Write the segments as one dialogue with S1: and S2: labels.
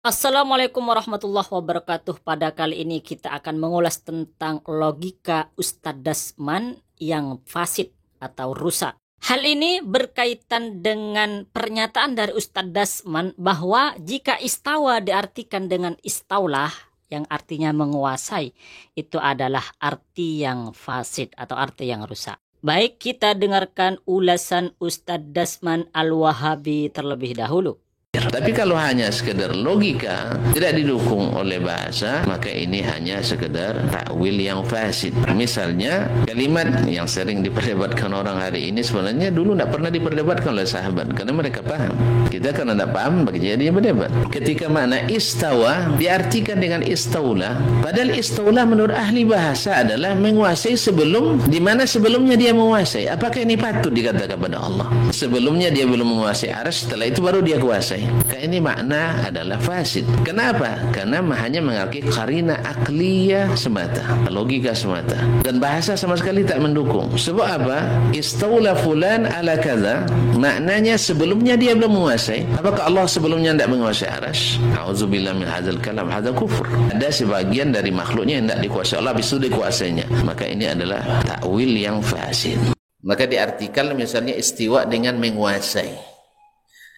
S1: Assalamualaikum warahmatullahi wabarakatuh. Pada kali ini kita akan mengulas tentang logika Ustadz Dasman yang fasid atau rusak. Hal ini berkaitan dengan pernyataan dari Ustadz Dasman bahwa jika istawa diartikan dengan istaulah, yang artinya menguasai, itu adalah arti yang fasid atau arti yang rusak. Baik, kita dengarkan ulasan Ustadz Dasman Al-Wahabi terlebih dahulu.
S2: Tapi kalau hanya sekedar logika, tidak didukung oleh bahasa, maka ini hanya sekedar takwil yang fasid. Misalnya, kalimat yang sering diperdebatkan orang hari ini sebenarnya dulu tidak pernah diperdebatkan oleh sahabat, karena mereka paham. Kita karena tidak paham, bagi dia berdebat. Ketika makna istawa diartikan dengan istaulah, padahal istaulah menurut ahli bahasa adalah menguasai sebelum, di mana sebelumnya dia menguasai. Apakah ini patut dikatakan kepada Allah? Sebelumnya dia belum menguasai arsy, setelah itu baru dia kuasai. Ini makna adalah fasid. Kenapa? Karena hanya mengaku qarina akliyah semata, logika semata, dan bahasa sama sekali tak mendukung. Sebab apa? Istaula fulan ala kaza, maknanya sebelumnya dia belum menguasai. Apakah Allah sebelumnya tidak menguasai arsy? A'udzubillah min hadzal kalam, hadza kufur. Ada sebagian dari makhluknya yang tidak dikuasai Allah, bisa dikuasainya. Maka ini adalah takwil yang fasid. Maka diartikan misalnya istiwa dengan menguasai.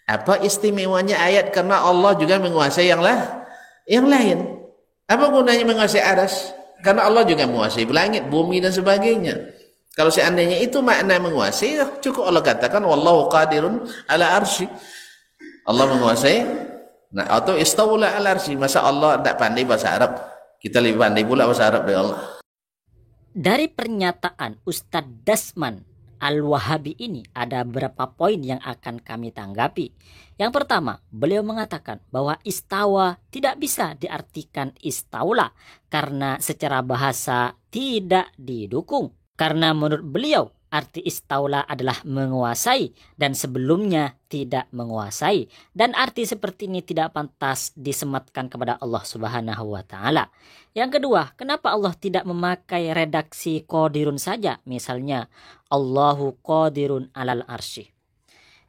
S2: Apa istimewanya ayat? Karena Allah juga menguasai yang lain. Apa gunanya menguasai arsy? Karena Allah juga menguasai langit, bumi dan sebagainya. Kalau seandainya itu makna menguasai, cukup Allah katakan wallahu qadirun ala arsy. Allah menguasai. Nah, atau istaula ala arsy. Masa Allah tidak pandai bahasa Arab? Kita lebih pandai pula bahasa Arab dari Allah.
S1: Dari pernyataan Ustadz Dasman Al-Wahabi ini ada beberapa poin yang akan kami tanggapi. Yang pertama, beliau mengatakan bahwa istawa tidak bisa diartikan istaula karena secara bahasa tidak didukung. Karena menurut beliau arti istaula adalah menguasai dan sebelumnya tidak menguasai, dan arti seperti ini tidak pantas disematkan kepada Allah Subhanahu wa taala. Yang kedua, kenapa Allah tidak memakai redaksi qadirun saja? Misalnya Allahu qadirun alal arsy.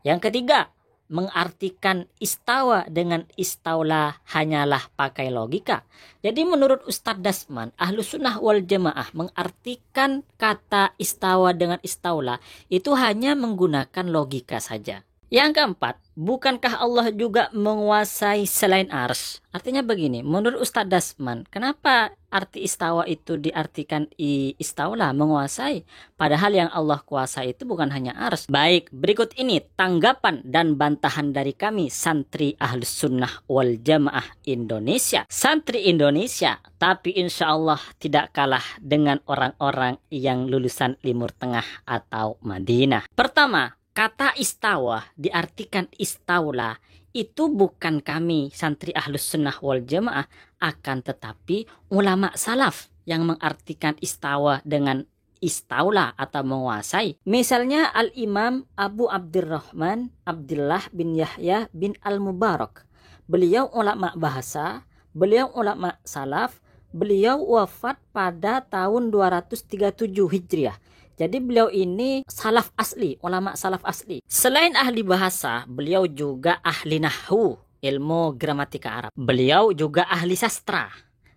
S1: Yang ketiga, mengartikan istawa dengan istaula hanyalah pakai logika. Jadi menurut Ustadz Dasman, Ahlus Sunnah wal Jamaah mengartikan kata istawa dengan istaula itu hanya menggunakan logika saja. Yang keempat, bukankah Allah juga menguasai selain arsy? Artinya begini, menurut Ustadz Dasman, kenapa arti istawa itu diartikan istaula, menguasai? Padahal yang Allah kuasai itu bukan hanya arsy. Baik, berikut ini tanggapan dan bantahan dari kami, santri Ahlus Sunnah wal Jamaah Indonesia. Santri Indonesia, tapi insya Allah tidak kalah dengan orang-orang yang lulusan Timur Tengah atau Madinah. Pertama, kata istawa diartikan istaula itu bukan kami santri Ahlus Sunnah wal Jamaah, akan tetapi ulama salaf yang mengartikan istawa dengan istaula atau menguasai. Misalnya Al-Imam Abu Abdurrahman Abdullah bin Yahya bin Al-Mubarak. Beliau ulama bahasa, beliau ulama salaf, beliau wafat pada tahun 237 Hijriah. Jadi beliau ini salaf asli, ulama salaf asli. Selain ahli bahasa, beliau juga ahli nahwu, ilmu gramatika Arab. Beliau juga ahli sastra.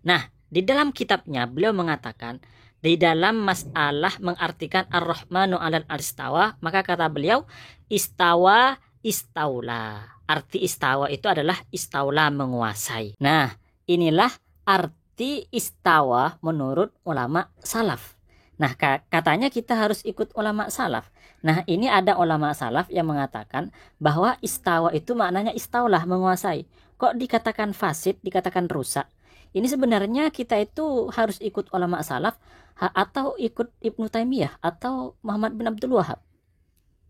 S1: Nah, di dalam kitabnya beliau mengatakan, di dalam masalah mengartikan ar-Rahmanu 'alal istawa, maka kata beliau, istawa istaula. Arti istawa itu adalah istaula, menguasai. Nah, inilah arti istawa menurut ulama salaf. Nah, katanya kita harus ikut ulama salaf. Nah, ini ada ulama salaf yang mengatakan bahwa istawa itu maknanya istaulah, menguasai. Kok dikatakan fasid, dikatakan rusak? Ini sebenarnya kita itu harus ikut ulama salaf atau ikut Ibnu Taimiyah atau Muhammad bin Abdul Wahab.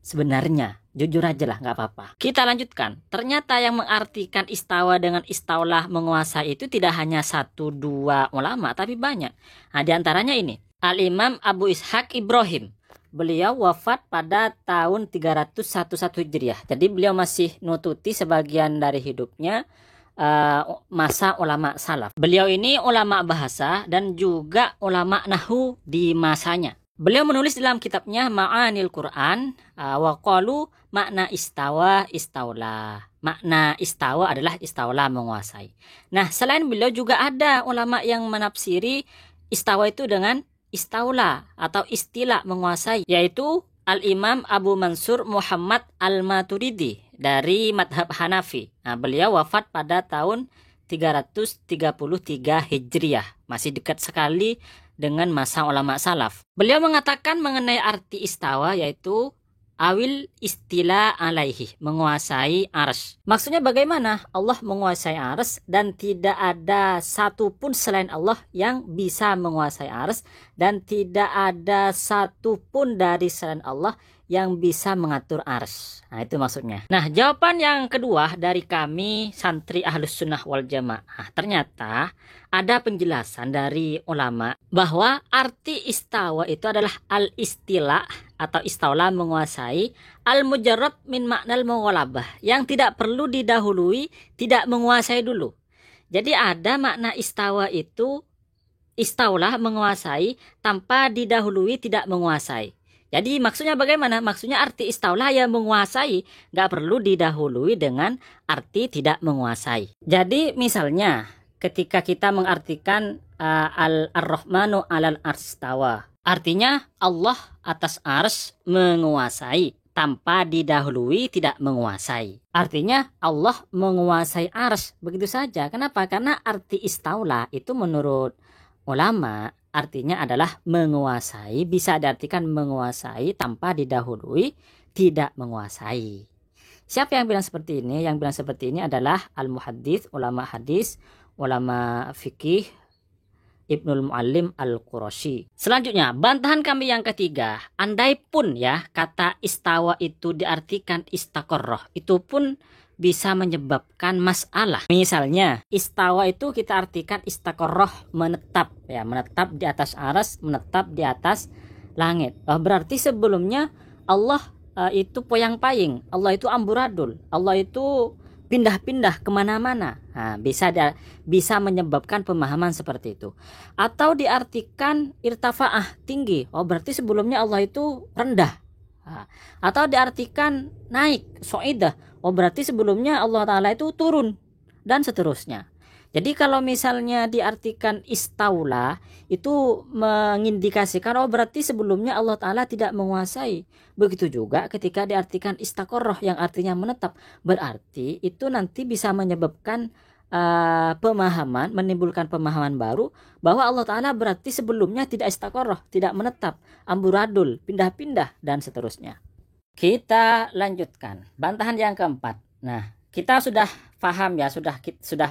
S1: Sebenarnya, jujur aja lah, nggak apa-apa. Kita lanjutkan. Ternyata yang mengartikan istawa dengan istaulah, menguasai itu tidak hanya 1-2 ulama, tapi banyak. Nah, diantaranya ini. Al-Imam Abu Ishaq Ibrahim. Beliau wafat pada tahun 311 Hijriah. Jadi beliau masih nututi sebagian dari hidupnya masa ulama salaf. Beliau ini ulama bahasa dan juga ulama nahwu di masanya. Beliau menulis dalam kitabnya Ma'anil Quran wa qalu makna istawa istaula. makna istawa adalah istaulah menguasai. Nah, selain beliau juga ada ulama yang menafsiri istawa itu dengan istaula atau istilah menguasai, yaitu Al-Imam Abu Mansur Muhammad Al-Maturidi dari madhab Hanafi. Nah, beliau wafat pada tahun 333 Hijriah, masih dekat sekali dengan masa ulama salaf. Beliau mengatakan mengenai arti istawa yaitu awil istilah alaihi, menguasai arsy. Maksudnya bagaimana? Allah menguasai arsy dan tidak ada satupun selain Allah yang bisa menguasai arsy, dan tidak ada satupun dari selain Allah yang bisa mengatur arsy. Nah, itu maksudnya. Nah, jawaban yang kedua dari kami santri Ahlus Sunnah wal Jamaah, ternyata ada penjelasan dari ulama bahwa arti istawa itu adalah al-istilah atau istaulah menguasai, al-mujarrad min maknal mughalabah, yang tidak perlu didahului, tidak menguasai dulu. Jadi ada makna istawa itu istaulah menguasai tanpa didahului, tidak menguasai. Jadi maksudnya bagaimana? Maksudnya arti istaulah yang menguasai, nggak perlu didahului dengan arti tidak menguasai. Jadi misalnya ketika kita mengartikan al-Rahmanu alal arstawa, artinya Allah atas ars menguasai tanpa didahului, tidak menguasai. Artinya Allah menguasai ars begitu saja. Kenapa? Karena arti istaula itu menurut ulama artinya adalah menguasai, bisa diartikan menguasai tanpa didahului, tidak menguasai. Siapa yang bilang seperti ini? Yang bilang seperti ini adalah al-muhaddits, ulama hadis, ulama fikih, Ibnul Muallim Al-Qurasyi. Selanjutnya, bantahan kami yang ketiga, andai pun ya kata istawa itu diartikan istaqarrah, itu pun bisa menyebabkan masalah. Misalnya, istawa itu kita artikan istaqarrah, menetap ya, menetap di atas aras, menetap di atas langit. Berarti sebelumnya Allah itu poyang-paying, Allah itu amburadul, Allah itu pindah-pindah kemana-mana. Nah, bisa menyebabkan pemahaman seperti itu. Atau diartikan irtafa'ah, tinggi. Berarti sebelumnya Allah itu rendah. Nah, atau diartikan naik, so'idah. Berarti sebelumnya Allah Ta'ala itu turun, dan seterusnya. Jadi kalau misalnya diartikan istaula, itu mengindikasikan berarti sebelumnya Allah Ta'ala tidak menguasai. Begitu juga ketika diartikan istaqarrah yang artinya menetap, berarti itu nanti bisa menyebabkan pemahaman, menimbulkan pemahaman baru bahwa Allah Ta'ala berarti sebelumnya tidak istaqarrah, tidak menetap, amburadul, pindah-pindah, dan seterusnya. Kita lanjutkan bantahan yang keempat. Nah, kita sudah paham ya, sudah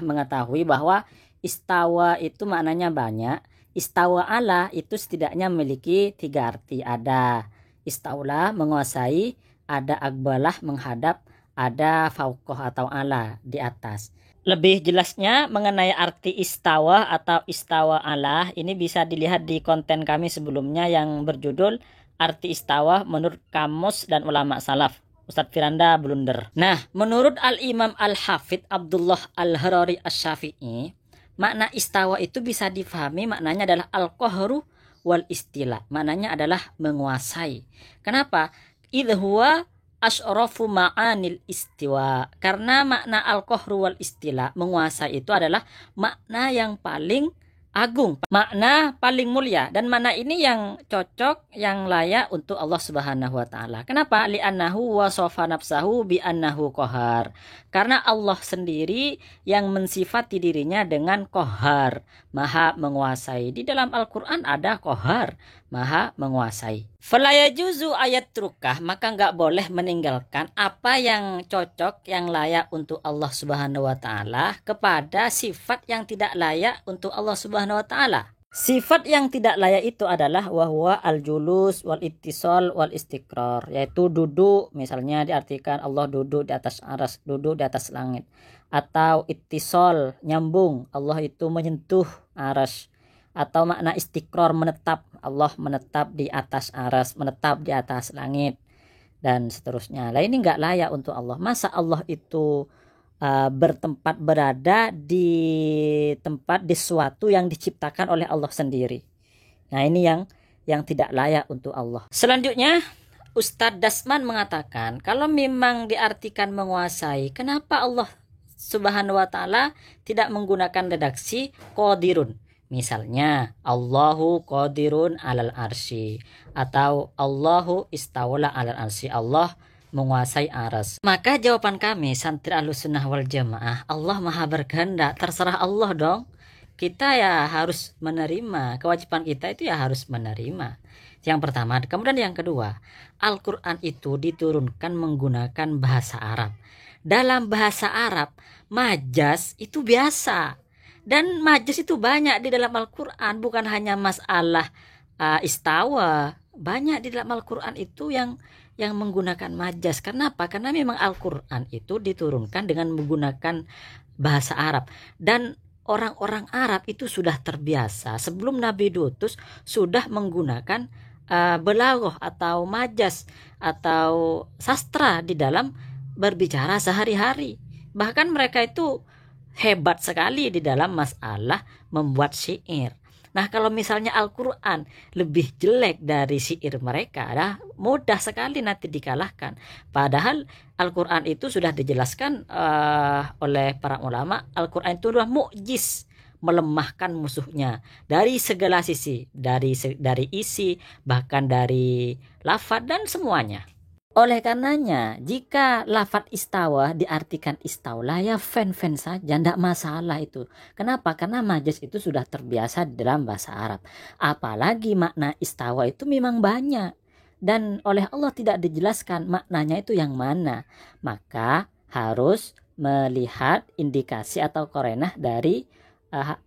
S1: mengetahui bahwa istawa itu maknanya banyak. Istawa ala itu setidaknya memiliki 3 arti. Ada istaula, menguasai, ada akbalah, menghadap, ada fauqoh atau ala, di atas. Lebih jelasnya mengenai arti istawa atau istawa ala ini bisa dilihat di konten kami sebelumnya yang berjudul Arti istawa menurut kamus dan ulama salaf, Ustadz Firanda Blunder. Nah, menurut Al-Imam Al-Hafidh Abdullah Al-Harari Asy-Syafi'i, makna istawa itu bisa difahami maknanya adalah al-qahru wal istilah. Maknanya adalah menguasai. Kenapa? Idh huwa asyrafu ma'anil istiwa. Karena makna al-qahru wal istilah, menguasai itu adalah makna yang paling agung, makna paling mulia, dan makna ini yang cocok, yang layak untuk Allah Subhanahu wa taala. Kenapa? Li'annahu wasafa nafsahu bi annahu qahar. Karena Allah sendiri yang mensifati dirinya dengan qahar, maha menguasai. Di dalam Al-Qur'an ada qahar, maha menguasai. Fala yajuzu ayat trukah, maka enggak boleh meninggalkan apa yang cocok, yang layak untuk Allah Subhanahu wa taala kepada sifat yang tidak layak untuk Allah Subhanahu wa taala. Sifat yang tidak layak itu adalah wahwa al-julus wal ittisal wal istiqrar, yaitu duduk, misalnya diartikan Allah duduk di atas aras, duduk di atas langit. Atau ittisal, nyambung, Allah itu menyentuh aras. Atau makna istiqrar, menetap, Allah menetap di atas aras, menetap di atas langit, dan seterusnya. Nah, ini enggak layak untuk Allah. Masa Allah itu bertempat, berada di tempat, di sesuatu yang diciptakan oleh Allah sendiri. Nah, ini yang tidak layak untuk Allah. Selanjutnya, Ustadz Dasman mengatakan kalau memang diartikan menguasai, kenapa Allah Subhanahu wa taala tidak menggunakan redaksi qadirun? Misalnya Allahu qadirun alal arsy atau Allahu istawala alal arsy, Allah menguasai aras. Maka jawaban kami santri Ahlussunnah wal Jamaah, Allah Maha berkehendak, terserah Allah dong. Kita ya harus menerima, kewajiban kita itu ya harus menerima. Yang pertama, kemudian yang kedua, Al-Quran itu diturunkan menggunakan bahasa Arab. Dalam bahasa Arab, majas itu biasa. Dan majas itu banyak di dalam Al-Quran, bukan hanya masalah istawa. Banyak di dalam Al-Quran itu yang menggunakan majas. Kenapa? Karena memang Al-Quran itu diturunkan dengan menggunakan bahasa Arab. Dan orang-orang Arab itu sudah terbiasa sebelum Nabi diutus sudah menggunakan belaghah atau majas atau sastra di dalam berbicara sehari-hari. Bahkan mereka itu hebat sekali di dalam masalah membuat syair. Nah, kalau misalnya Al-Quran lebih jelek dari syair mereka, mudah sekali nanti dikalahkan. Padahal Al-Quran itu sudah dijelaskan oleh para ulama, Al-Quran itu adalah mukjiz, melemahkan musuhnya dari segala sisi, dari isi, bahkan dari lafaz dan semuanya. Oleh karenanya, jika lafaz istawa diartikan istaulah, ya fan-fan saja, tidak masalah itu. Kenapa? Karena majas itu sudah terbiasa di dalam bahasa Arab. Apalagi makna istawa itu memang banyak. Dan oleh Allah tidak dijelaskan maknanya itu yang mana. Maka harus melihat indikasi atau korenah dari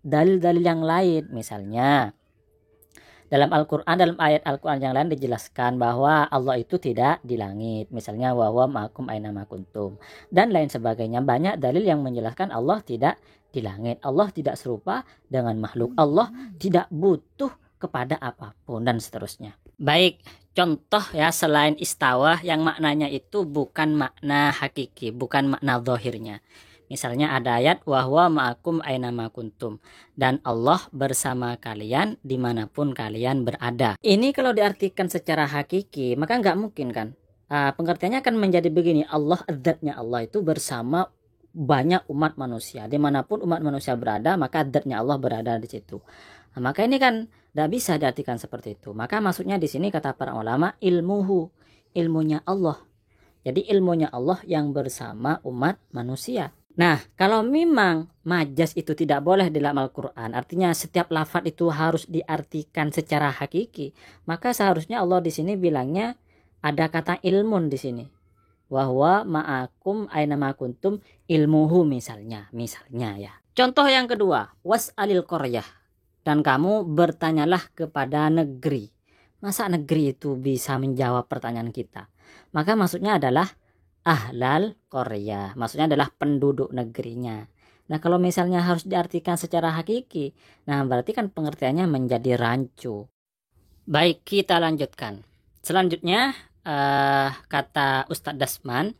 S1: dalil-dalil yang lain. Misalnya dalam Al-Quran, dalam ayat Al-Quran yang lain dijelaskan bahwa Allah itu tidak di langit. Misalnya wahwa ma'akum aina ma kuntum dan lain sebagainya. Banyak dalil yang menjelaskan Allah tidak di langit. Allah tidak serupa dengan makhluk. Allah tidak butuh kepada apapun dan seterusnya. Baik, contoh ya selain istawa yang maknanya itu bukan makna hakiki, bukan makna zahirnya. Misalnya ada ayat wahwa ma'akum aina ma kuntum, dan Allah bersama kalian dimanapun kalian berada. Ini kalau diartikan secara hakiki maka nggak mungkin kan. Pengertiannya akan menjadi begini, Allah, zatnya Allah itu bersama banyak umat manusia. Dimanapun umat manusia berada maka zatnya Allah berada di situ. Maka ini kan tidak bisa diartikan seperti itu. Maka maksudnya di sini kata para ulama ilmunya Allah. Jadi ilmunya Allah yang bersama umat manusia. Nah, kalau memang majas itu tidak boleh di dalam Al-Quran, artinya setiap lafaz itu harus diartikan secara hakiki, maka seharusnya Allah di sini bilangnya ada kata ilmun di sini. Wahwa ma'akum aina ma kuntum ilmuhu misalnya ya. Contoh yang kedua, was'alil qaryah, dan kamu bertanyalah kepada negeri. Masa negeri itu bisa menjawab pertanyaan kita? Maka maksudnya adalah ahlal Korea, maksudnya adalah penduduk negerinya. Nah, kalau misalnya harus diartikan secara hakiki, nah berarti kan pengertiannya menjadi rancu. Baik, kita lanjutkan. Selanjutnya kata Ustadz Dasman,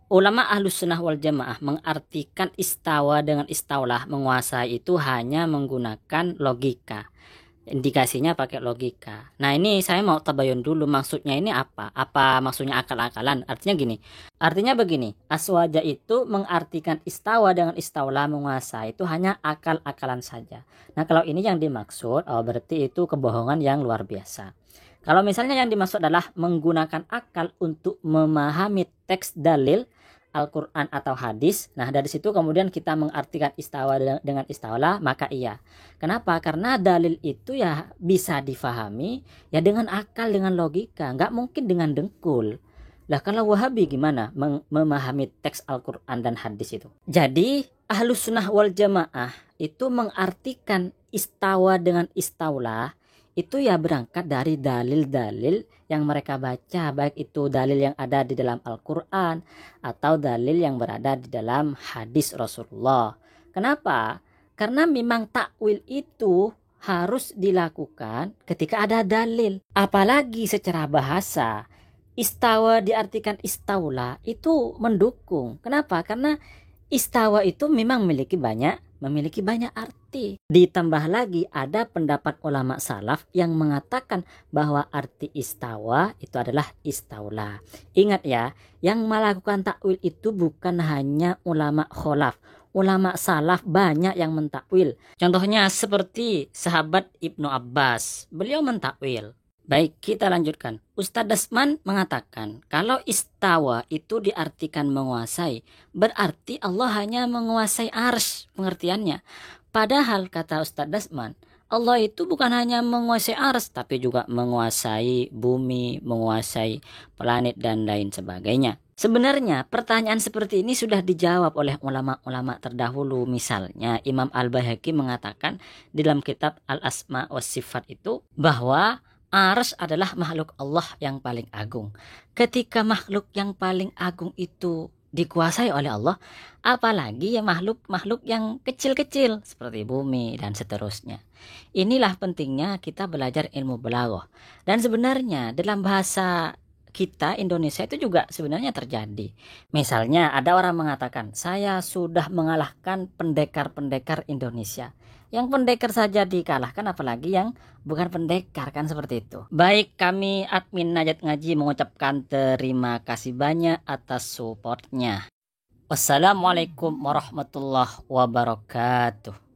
S1: ulama Ahlussunnah wal Jamaah mengartikan istawa dengan istaulah, menguasai, itu hanya menggunakan logika. Indikasinya pakai logika. Nah, ini saya mau tabayun dulu maksudnya ini apa? Apa maksudnya akal-akalan? Artinya gini. Artinya begini, aswaja itu mengartikan istawa dengan istaulah, menguasai, itu hanya akal-akalan saja. Nah, kalau ini yang dimaksud, berarti itu kebohongan yang luar biasa. Kalau misalnya yang dimaksud adalah menggunakan akal untuk memahami teks dalil Al-Quran atau hadis, nah dari situ kemudian kita mengartikan istawa dengan istaulah, maka iya. Kenapa? Karena dalil itu ya bisa difahami ya dengan akal, dengan logika, nggak mungkin dengan dengkul. Lah kalau Wahabi gimana memahami teks Al-Quran dan hadis itu? Jadi Ahlussunnah wal Jamaah itu mengartikan istawa dengan istaulah itu ya berangkat dari dalil-dalil yang mereka baca, baik itu dalil yang ada di dalam Al-Quran atau dalil yang berada di dalam hadis Rasulullah. Kenapa? Karena memang takwil itu harus dilakukan ketika ada dalil. Apalagi secara bahasa, istawa diartikan istaula itu mendukung. Kenapa? Karena istawa itu memang memiliki banyak memiliki banyak arti. Ditambah lagi ada pendapat ulama salaf yang mengatakan bahwa arti istawa itu adalah istaula. Ingat ya, yang melakukan takwil itu bukan hanya ulama kholaf. Ulama salaf banyak yang mentakwil. Contohnya seperti sahabat Ibnu Abbas. Beliau mentakwil. Baik, kita lanjutkan. Ustadz Dasman mengatakan kalau istawa itu diartikan menguasai, berarti Allah hanya menguasai arsy pengertiannya. Padahal kata Ustadz Dasman, Allah itu bukan hanya menguasai arsy tapi juga menguasai bumi, menguasai planet dan lain sebagainya. Sebenarnya pertanyaan seperti ini sudah dijawab oleh ulama-ulama terdahulu. Misalnya Imam Al-Baihaqi mengatakan di dalam kitab Al-Asma wa Sifat itu bahwa arsy adalah makhluk Allah yang paling agung. Ketika makhluk yang paling agung itu dikuasai oleh Allah, apalagi ya makhluk-makhluk yang kecil-kecil seperti bumi dan seterusnya. Inilah pentingnya kita belajar ilmu balaghah. Dan sebenarnya dalam bahasa kita Indonesia itu juga sebenarnya terjadi. Misalnya ada orang mengatakan, saya sudah mengalahkan pendekar-pendekar Indonesia. Yang pendekar saja dikalahkan, apalagi yang bukan pendekar, kan seperti itu. Baik, kami admin Najat Ngaji mengucapkan terima kasih banyak atas supportnya. Wassalamualaikum warahmatullahi wabarakatuh.